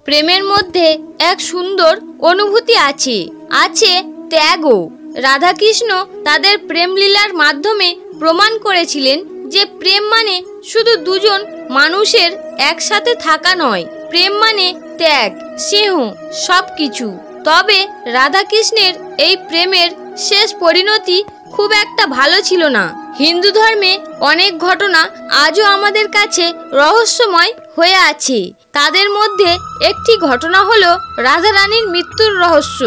প্রেমের মধ্যে এক সুন্দর অনুভূতি আছে, আছে ত্যাগও। রাধাকৃষ্ণ তাদের প্রেম লীলার মাধ্যমে প্রমাণ করেছিলেন যে প্রেম মানে শুধু দুজন মানুষের একসাথে থাকা নয়, প্রেম মানে ত্যাগ, স্নেহ, সবকিছু। তবে রাধাকৃষ্ণের এই প্রেমের শেষ পরিণতি খুব একটা ভালো ছিল না। হিন্দু ধর্মে অনেক ঘটনা আজও আমাদের কাছে রহস্যময় হয়ে আছে। তাদের মধ্যে একটি ঘটনা হলো রাধারানীর মৃত্যুর রহস্য।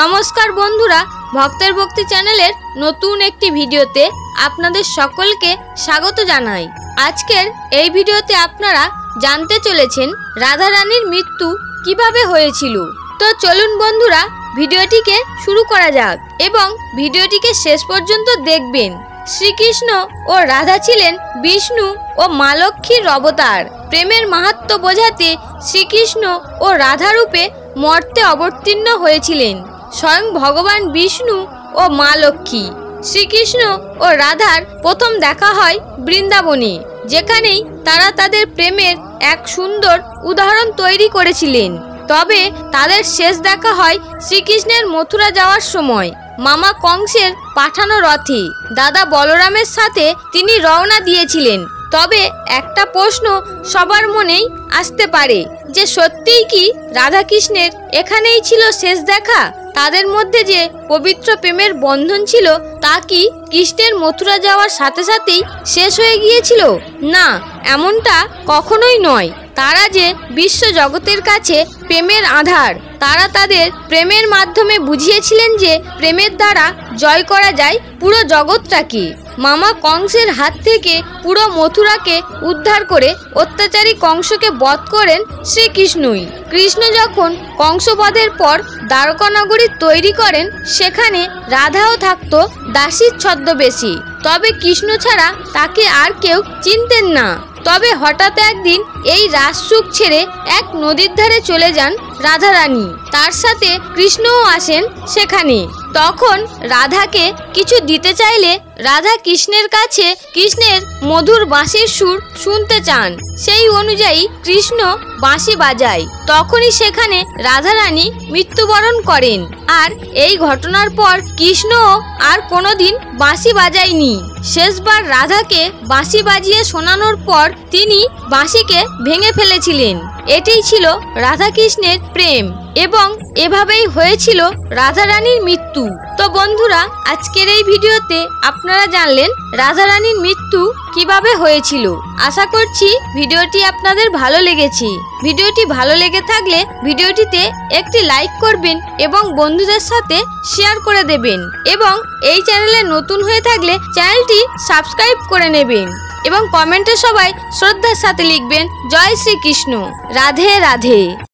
নমস্কার বন্ধুরা, ভক্তের ভক্তি চ্যানেলের নতুন একটি ভিডিওতে আপনাদের সকলকে স্বাগত জানাই। আজকের এই ভিডিওতে আপনারা জানতে চলেছেন রাধারানীর মৃত্যু কিভাবে হয়েছিল। তো চলুন বন্ধুরা, ভিডিওটিকে শুরু করা যাক এবং ভিডিওটিকে শেষ পর্যন্ত দেখবেন। শ্রীকৃষ্ণ ও রাধা ছিলেন বিষ্ণু ও মা লক্ষ্মীর অবতার। প্রেমের মাহাত্ম্য বোঝাতে শ্রীকৃষ্ণ ও রাধা রূপে মর্তে অবতীর্ণ হয়েছিলেন স্বয়ং ভগবান বিষ্ণু ও মা লক্ষ্মী। শ্রীকৃষ্ণ ও রাধার প্রথম দেখা হয় বৃন্দাবনে, যেখানেই তারা তাদের প্রেমের এক সুন্দর উদাহরণ তৈরি করেছিলেন। তবে তাদের শেষ দেখা হয় শ্রীকৃষ্ণের মথুরা যাওয়ার সময় মামা কংসের পাঠানো রথে। দাদা বলরামের সাথে তিনি রওনা দিয়েছিলেন। তবে একটা প্রশ্ন সবার মনেই আসতে পারে যে সত্যিই কি রাধাকৃষ্ণের এখানেই ছিল শেষ দেখা? তাদের মধ্যে যে পবিত্র প্রেমের বন্ধন ছিল তা কি কৃষ্ণের মথুরা যাওয়ার সাথে সাথেই শেষ হয়ে গিয়েছিল? না, এমনটা কখনোই নয়। তারা যে বিশ্ব জগতের কাছে প্রেমের আধার, তারা তাদের প্রেমের মাধ্যমে বুঝিয়েছিলেন যে প্রেমের দ্বারা জয় করা যায় পুরো জগৎটাকে। মামা কংসের হাত থেকে পুরো মথুরাকে উদ্ধার করে অত্যাচারী কংসকে বধ করেন শ্রীকৃষ্ণই। কৃষ্ণ যখন কংসবধের পর দ্বারকা নগরী তৈরি করেন, সেখানে রাধাও থাকত দাসীর ছদ্মবেশী। তবে কৃষ্ণ ছাড়া তাকে আর কেউ চিনতেন না। তবে হঠাৎ একদিন এই রাজসুখ ছেড়ে এক নদীর ধারে চলে যান রাধারানী। তার সাথে কৃষ্ণও আসেন সেখানে। তখন রাধাকে কিছু দিতে চাইলে রাধা কৃষ্ণের কাছে কৃষ্ণের মধুর বাঁশির সুর শুনতে চান। সেই অনুযায়ী কৃষ্ণ বাঁশি বাজায়। তখনই সেখানে রাধারানী মৃত্যুবরণ করেন। আর এই ঘটনার পর কৃষ্ণও আর কোনোদিন বাঁশি বাজায়নি। শেষবার রাধাকে বাঁশি বাজিয়ে শোনানোর পর তিনি বাঁশিকে ভেঙে ফেলেছিলেন। এটাই ছিল রাধাকৃষ্ণের প্রেম এবং এভাবেই হয়েছিল রাধারানীর মৃত্যু। তো বন্ধুরা, আজকের এই ভিডিওতে আপনারা জানলেন রাধারানীর মৃত্যু কিভাবে হয়েছিল। আশা করছি ভিডিওটি আপনাদের ভালো লেগেছে। ভিডিওটি ভালো লেগে থাকলে ভিডিওটিতে একটি লাইক করবেন এবং বন্ধুদের সাথে শেয়ার করে দেবেন এবং এই চ্যানেলে নতুন হয়ে থাকলে চ্যানেলটি সাবস্ক্রাইব করে নেবেন এবং কমেন্টে সবাই শ্রদ্ধার সাথে লিখবেন জয় শ্রীকৃষ্ণ, রাধে রাধে।